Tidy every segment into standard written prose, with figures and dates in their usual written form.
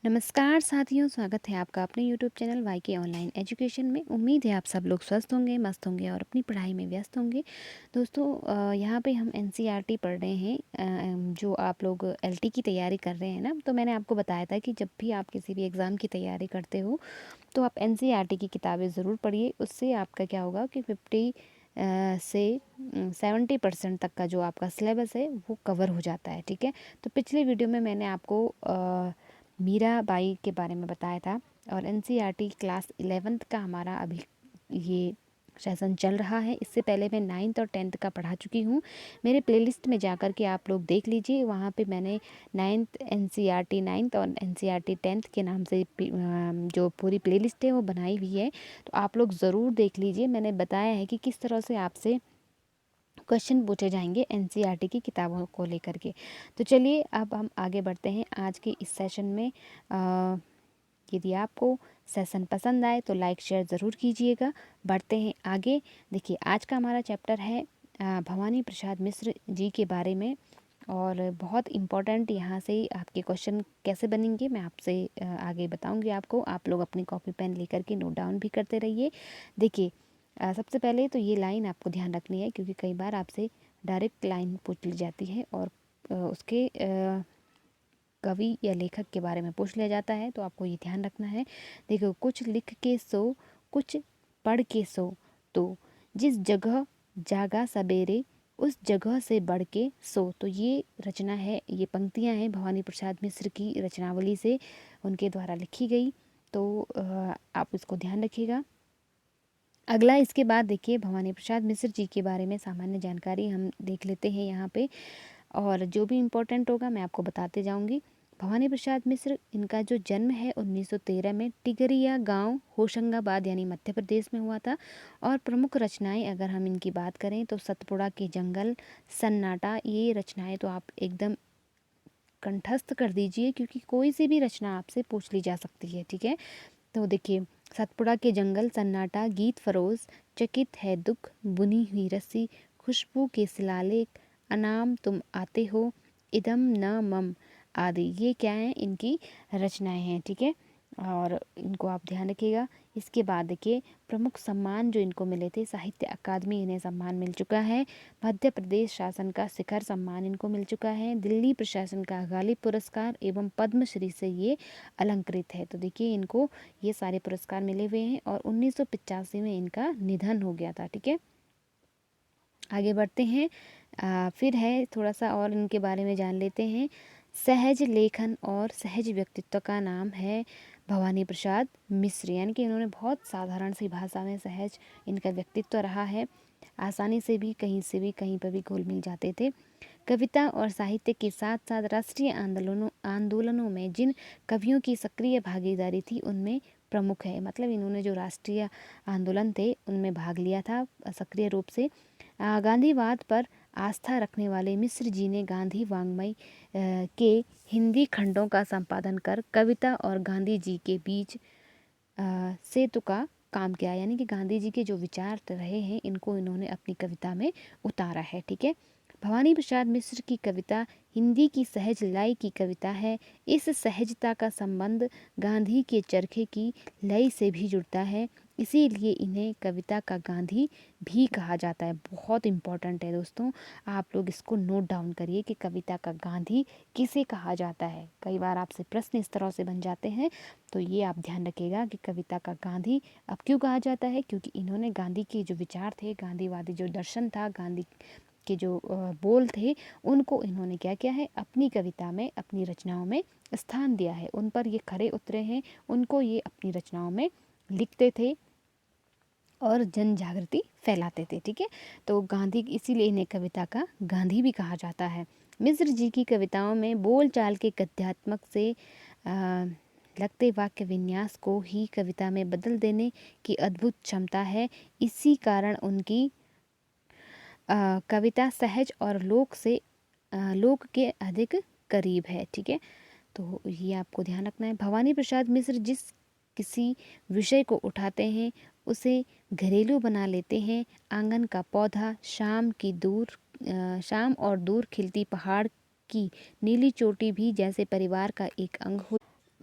नमस्कार साथियों, स्वागत है आपका अपने यूट्यूब चैनल वाई के ऑनलाइन एजुकेशन में। उम्मीद है आप सब लोग स्वस्थ होंगे, मस्त होंगे और अपनी पढ़ाई में व्यस्त होंगे। दोस्तों, यहाँ पे हम एनसीईआरटी पढ़ रहे हैं। जो आप लोग एलटी की तैयारी कर रहे हैं ना, तो मैंने आपको बताया था कि जब भी आप किसी भी एग्ज़ाम की तैयारी करते हो तो आप एनसीईआरटी की किताबें ज़रूर पढ़िए। उससे आपका क्या होगा कि 70% तक का जो आपका सिलेबस है वो कवर हो जाता है। ठीक है, तो पिछले वीडियो में मैंने आपको मीराबाई के बारे में बताया था और एनसीईआरटी क्लास 11th का हमारा अभी ये सेशन चल रहा है। इससे पहले मैं 9th और 10th का पढ़ा चुकी हूँ। मेरे प्लेलिस्ट में जाकर के आप लोग देख लीजिए, वहाँ पे मैंने 9th एनसीईआरटी 9th और एनसीईआरटी 10th के नाम से जो पूरी प्लेलिस्ट है वो बनाई हुई है, तो आप लोग ज़रूर देख लीजिए। मैंने बताया है कि किस तरह से आपसे क्वेश्चन पूछे जाएंगे एनसीईआरटी की किताबों को लेकर के। तो चलिए अब हम आगे बढ़ते हैं आज के इस सेशन में। यदि आपको सेशन पसंद आए तो लाइक शेयर ज़रूर कीजिएगा। बढ़ते हैं आगे। देखिए, आज का हमारा चैप्टर है भवानी प्रसाद मिश्र जी के बारे में, और बहुत इम्पोर्टेंट यहाँ से आपके क्वेश्चन कैसे बनेंगे मैं आपसे आगे बताऊंगी आपको। आप लोग अपनी कॉपी पेन लेकर के नोट डाउन भी करते रहिए। देखिए, सबसे पहले तो ये लाइन आपको ध्यान रखनी है, क्योंकि कई बार आपसे डायरेक्ट लाइन पूछ ली जाती है और उसके कवि या लेखक के बारे में पूछ लिया जाता है, तो आपको ये ध्यान रखना है। देखो, कुछ लिख के सो, कुछ पढ़ के सो, तो जिस जगह जागा सवेरे उस जगह से बढ़ के सो। तो ये रचना है, ये पंक्तियाँ हैं भवानी प्रसाद मिश्र की रचनावली से उनके द्वारा लिखी गई। तो आप इसको ध्यान रखिएगा। अगला इसके बाद देखिए, भवानी प्रसाद मिश्र जी के बारे में सामान्य जानकारी हम देख लेते हैं यहाँ पे, और जो भी इम्पोर्टेंट होगा मैं आपको बताते जाऊँगी। भवानी प्रसाद मिश्र, इनका जो जन्म है 1913 में टिगरिया गांव होशंगाबाद यानी मध्य प्रदेश में हुआ था। और प्रमुख रचनाएं अगर हम इनकी बात करें तो सतपुड़ा के जंगल, सन्नाटा, ये रचनाएं तो आप एकदम कंठस्थ कर दीजिए, क्योंकि कोई सी भी रचना आपसे पूछ ली जा सकती है। ठीक है, तो देखिए, सतपुड़ा के जंगल, सन्नाटा, गीत फरोज, चकित है दुख, बुनी हुई रस्सी, खुशबू के शिलालेख, अनाम तुम आते हो, इदम न मम आदि, ये क्या है, इनकी रचनाएं हैं। ठीक है, और इनको आप ध्यान रखिएगा। इसके बाद देखिए, प्रमुख सम्मान जो इनको मिले थे, साहित्य अकादमी इन्हें सम्मान मिल चुका है, मध्य प्रदेश शासन का शिखर सम्मान इनको मिल चुका है, दिल्ली प्रशासन का गालिब पुरस्कार एवं पद्मश्री से ये अलंकृत है। तो देखिए, इनको ये सारे पुरस्कार मिले हुए हैं और 1985 में इनका निधन हो गया था। ठीक है, आगे बढ़ते हैं। फिर है थोड़ा सा और इनके बारे में जान लेते हैं। सहज लेखन और सहज व्यक्तित्व का नाम है भवानी प्रसाद मिश्र, यानी कि इन्होंने बहुत साधारण सी भाषा में सहज इनका व्यक्तित्व रहा है। आसानी से भी कहीं से भी कहीं पर भी घुल मिल जाते थे। कविता और साहित्य के साथ साथ राष्ट्रीय आंदोलनों में जिन कवियों की सक्रिय भागीदारी थी उनमें प्रमुख है। मतलब इन्होंने जो राष्ट्रीय आंदोलन थे उनमें भाग लिया था सक्रिय रूप से। गांधीवाद पर आस्था रखने वाले मिश्र जी ने गांधी वाङ्मय के हिंदी खंडों का संपादन कर कविता और गांधी जी के बीच सेतु का काम किया, यानी कि गांधी जी के जो विचार रहे हैं इनको इन्होंने अपनी कविता में उतारा है। ठीक है, भवानी प्रसाद मिश्र की कविता हिंदी की सहज लय की कविता है। इस सहजता का संबंध गांधी के चरखे की लय से भी जुड़ता है, इसीलिए इन्हें कविता का गांधी भी कहा जाता है। बहुत इम्पोर्टेंट है दोस्तों, आप लोग इसको नोट डाउन करिए कि कविता का गांधी किसे कहा जाता है। कई बार आपसे प्रश्न इस तरह से बन जाते हैं, तो ये आप ध्यान रखिएगा कि कविता का गांधी अब क्यों कहा जाता है, क्योंकि इन्होंने गांधी के जो विचार थे, गांधीवादी जो दर्शन था, गांधी के जो बोल थे, उनको इन्होंने क्या किया है, अपनी कविता में, अपनी रचनाओं में स्थान दिया है। उन पर ये खरे उतरे हैं, उनको ये अपनी रचनाओं में लिखते थे और जन जागृति फैलाते थे। ठीक है, तो गांधी, इसीलिए इन्हें कविता का गांधी भी कहा जाता है। मिश्र जी की कविताओं में बोल चाल के गद्यात्मक से लगते वाक्य विन्यास को ही कविता में बदल देने की अद्भुत क्षमता है। इसी कारण उनकी कविता सहज और लोक के अधिक करीब है। ठीक है, तो ये आपको ध्यान रखना है। भवानी प्रसाद मिश्र जिस किसी विषय को उठाते हैं उसे घरेलू बना लेते हैं। आंगन का पौधा, शाम और दूर खिलती पहाड़ की नीली चोटी भी जैसे परिवार का एक अंग हो।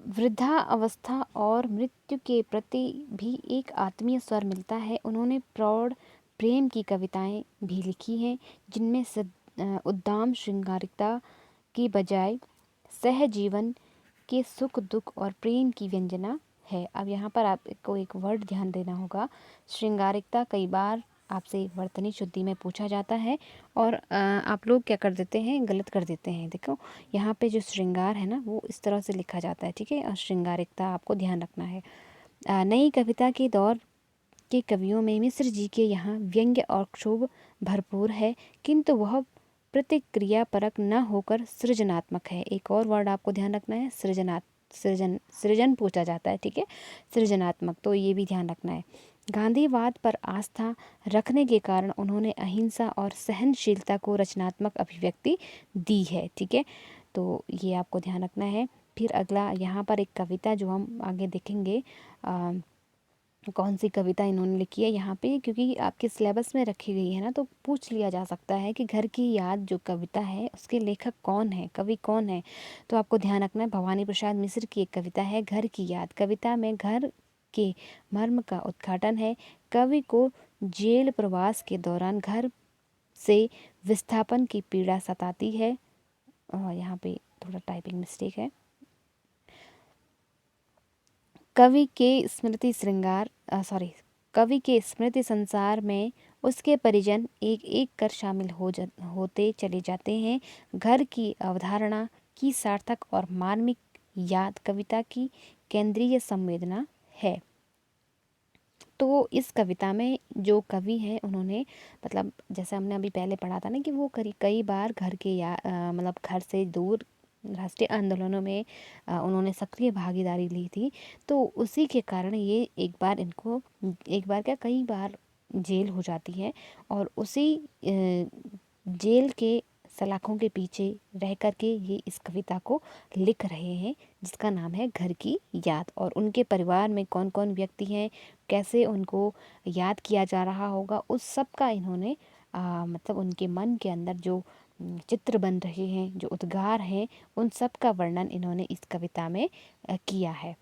वृद्धा अवस्था और मृत्यु के प्रति भी एक आत्मीय स्वर मिलता है। उन्होंने प्रौढ़ प्रेम की कविताएं भी लिखी हैं, जिनमें उद्दाम श्रृंगारिकता की बजाय सहजीवन के सुख दुख और प्रेम की व्यंजना है। अब यहाँ पर आपको एक वर्ड ध्यान देना होगा। श्रृंगारिकता कई बार आपसे वर्तनी शुद्धि में पूछा जाता है और आप लोग क्या कर देते हैं, गलत कर देते हैं। देखो यहाँ पे जो श्रृंगार है ना, वो इस तरह से लिखा जाता है, ठीक है। और श्रृंगारिकता आपको ध्यान रखना है। नई कविता के दौर के कवियों में मिश्र जी के यहाँ व्यंग्य और क्षोभ भरपूर है, किंतु वह प्रतिक्रियापरक न होकर सृजनात्मक है। एक और वर्ड आपको ध्यान रखना है, सृजन पूछा जाता है, ठीक है। सृजनात्मक, तो ये भी ध्यान रखना है। गांधीवाद पर आस्था रखने के कारण उन्होंने अहिंसा और सहनशीलता को रचनात्मक अभिव्यक्ति दी है, ठीक है। तो ये आपको ध्यान रखना है। फिर अगला यहाँ पर एक कविता जो हम आगे देखेंगे, कौन सी कविता इन्होंने लिखी है यहाँ पे, क्योंकि आपके सिलेबस में रखी गई है ना, तो पूछ लिया जा सकता है कि घर की याद जो कविता है उसके लेखक कौन है, कवि कौन है। तो आपको ध्यान रखना है, भवानी प्रसाद मिश्र की एक कविता है घर की याद। कविता में घर के मर्म का उद्घाटन है। कवि को जेल प्रवास के दौरान घर से विस्थापन की पीड़ा सताती है। यहाँ पे थोड़ा टाइपिंग मिस्टेक है। कवि के स्मृति संसार में उसके परिजन एक एक कर शामिल होते चले जाते हैं। घर की अवधारणा की सार्थक और मार्मिक याद कविता की केंद्रीय संवेदना है। तो इस कविता में जो कवि हैं उन्होंने, मतलब जैसे हमने अभी पहले पढ़ा था ना कि वो कई बार घर के मतलब घर से दूर राष्ट्रीय आंदोलनों में उन्होंने सक्रिय भागीदारी ली थी। तो उसी के कारण ये एक बार क्या कई बार जेल हो जाती है, और उसी जेल के सलाखों के पीछे रह कर के ये इस कविता को लिख रहे हैं, जिसका नाम है घर की याद। और उनके परिवार में कौन कौन व्यक्ति हैं, कैसे उनको याद किया जा रहा होगा, उस सब का इन्होंने मतलब उनके मन के अंदर जो चित्र बन रहे हैं, जो उद्गार हैं, उन सब का वर्णन इन्होंने इस कविता में किया है।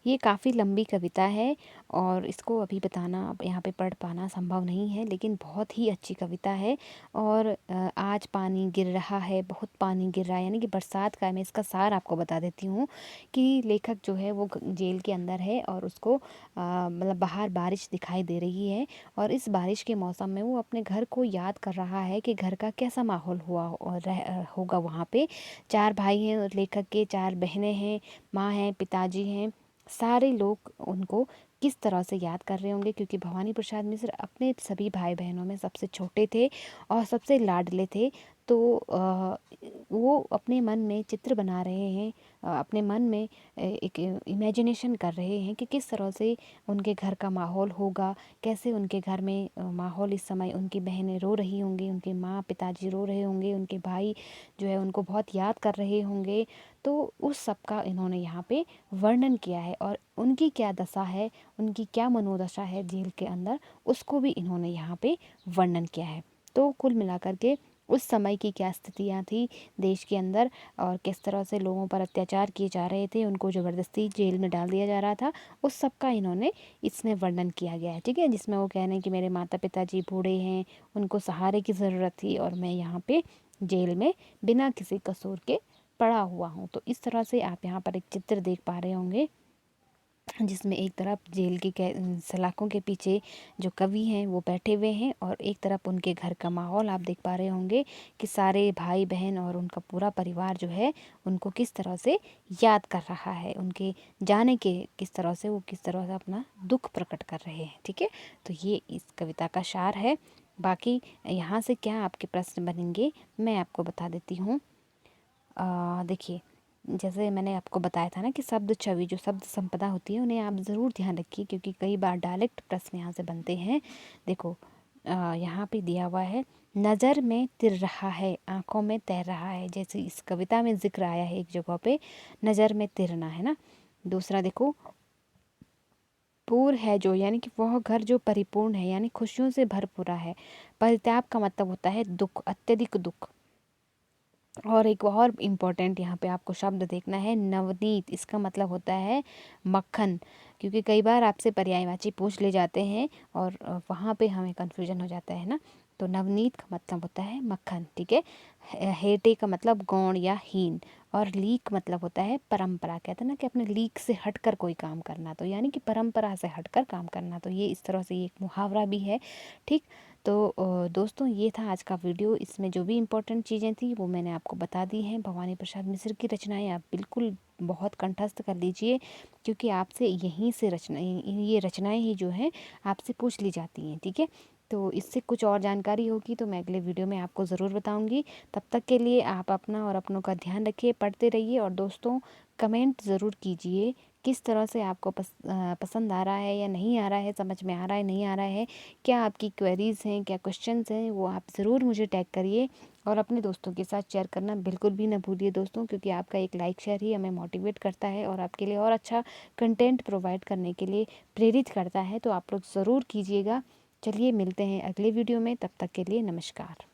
ये काफ़ी लंबी कविता है और इसको अभी बताना, अब यहाँ पे पढ़ पाना संभव नहीं है, लेकिन बहुत ही अच्छी कविता है। और आज पानी गिर रहा है, बहुत पानी गिर रहा है, यानी कि बरसात का है। मैं इसका सार आपको बता देती हूँ कि लेखक जो है वो जेल के अंदर है और उसको मतलब बाहर बारिश दिखाई दे रही है, और इस बारिश के मौसम में वो अपने घर को याद कर रहा है कि घर का कैसा माहौल होगा वहाँ पे। 4 भाई हैं और लेखक के 4 बहनें हैं, माँ हैं, पिताजी हैं। सारे लोग उनको किस तरह से याद कर रहे होंगे, क्योंकि भवानी प्रसाद मिश्र अपने सभी भाई बहनों में सबसे छोटे थे और सबसे लाडले थे। तो वो अपने मन में चित्र बना रहे हैं, अपने मन में एक इमेजिनेशन कर रहे हैं कि किस तरह से उनके घर का माहौल होगा, कैसे उनके घर में माहौल इस समय, उनकी बहनें रो रही होंगी, उनके माँ पिताजी रो रहे होंगे, उनके भाई जो है उनको बहुत याद कर रहे होंगे। तो उस सब का इन्होंने यहाँ पे वर्णन किया है, और उनकी क्या दशा है, उनकी क्या मनोदशा है जेल के अंदर, उसको भी इन्होंने यहाँ पे वर्णन किया है। तो कुल मिलाकर के उस समय की क्या स्थितियाँ थी देश के अंदर, और किस तरह से लोगों पर अत्याचार किए जा रहे थे, उनको ज़बरदस्ती जेल में डाल दिया जा रहा था, उस सब का इन्होंने इसमें वर्णन किया गया है, ठीक है। जिसमें वो कह रहे हैं कि मेरे माता पिताजी बूढ़े हैं, उनको सहारे की ज़रूरत थी, और मैं यहाँ पे जेल में बिना किसी कसूर के पड़ा हुआ हूँ। तो इस तरह से आप यहाँ पर एक चित्र देख पा रहे होंगे, जिसमें एक तरफ जेल की सलाखों के पीछे जो कवि हैं वो बैठे हुए हैं, और एक तरफ उनके घर का माहौल आप देख पा रहे होंगे कि सारे भाई बहन और उनका पूरा परिवार जो है उनको किस तरह से याद कर रहा है, उनके जाने के किस तरह से अपना दुख प्रकट कर रहे हैं, ठीक है। तो ये इस कविता का सार है। बाकी यहाँ से क्या आपके प्रश्न बनेंगे मैं आपको बता देती हूँ। देखिए, जैसे मैंने आपको बताया था ना कि शब्द छवि जो शब्द संपदा होती है उन्हें आप ज़रूर ध्यान रखिए, क्योंकि कई बार डायरेक्ट प्रश्न यहाँ से बनते हैं। देखो यहाँ पे दिया हुआ है, नज़र में तिर रहा है, आँखों में तैर रहा है। जैसे इस कविता में जिक्र आया है एक जगह पे, नज़र में तिरना है ना। दूसरा देखो, पूर है जो, यानी कि वह घर जो परिपूर्ण है, यानी खुशियों से भरपूरा है। परिताप का मतलब होता है दुख, अत्यधिक दुख। और एक और इम्पोर्टेंट यहाँ पे आपको शब्द देखना है, नवनीत। इसका मतलब होता है मक्खन, क्योंकि कई बार आपसे पर्यायवाची पूछ ले जाते हैं और वहाँ पे हमें कन्फ्यूजन हो जाता है ना। तो नवनीत का मतलब होता है मक्खन, ठीक है। हेटे का मतलब गौण या हीन, और लीक मतलब होता है परंपरा। कहते हैं ना कि अपने लीक से हटकर कोई काम करना, तो यानी कि परंपरा से हटकर काम करना। तो ये इस तरह से ये एक मुहावरा भी है, ठीक। तो दोस्तों ये था आज का वीडियो। इसमें जो भी इम्पोर्टेंट चीज़ें थी वो मैंने आपको बता दी हैं। भवानी प्रसाद मिश्र की रचनाएं आप बिल्कुल बहुत कंठस्थ कर लीजिए, क्योंकि आपसे यहीं से ये रचनाएं ही जो हैं आपसे पूछ ली जाती हैं, ठीक है। तो इससे कुछ और जानकारी होगी तो मैं अगले वीडियो में आपको ज़रूर बताऊंगी। तब तक के लिए आप अपना और अपनों का ध्यान रखिए, पढ़ते रहिए, और दोस्तों कमेंट ज़रूर कीजिए किस तरह से आपको पसंद आ रहा है या नहीं आ रहा है, समझ में आ रहा है नहीं आ रहा है, क्या आपकी क्वेरीज़ हैं, क्या क्वेश्चंस हैं, वो आप ज़रूर मुझे टैग करिए। और अपने दोस्तों के साथ शेयर करना बिल्कुल भी ना भूलिए दोस्तों, क्योंकि आपका एक लाइक शेयर ही हमें मोटिवेट करता है और आपके लिए और अच्छा कंटेंट प्रोवाइड करने के लिए प्रेरित करता है। तो आप लोग ज़रूर कीजिएगा। चलिए मिलते हैं अगले वीडियो में, तब तक के लिए नमस्कार।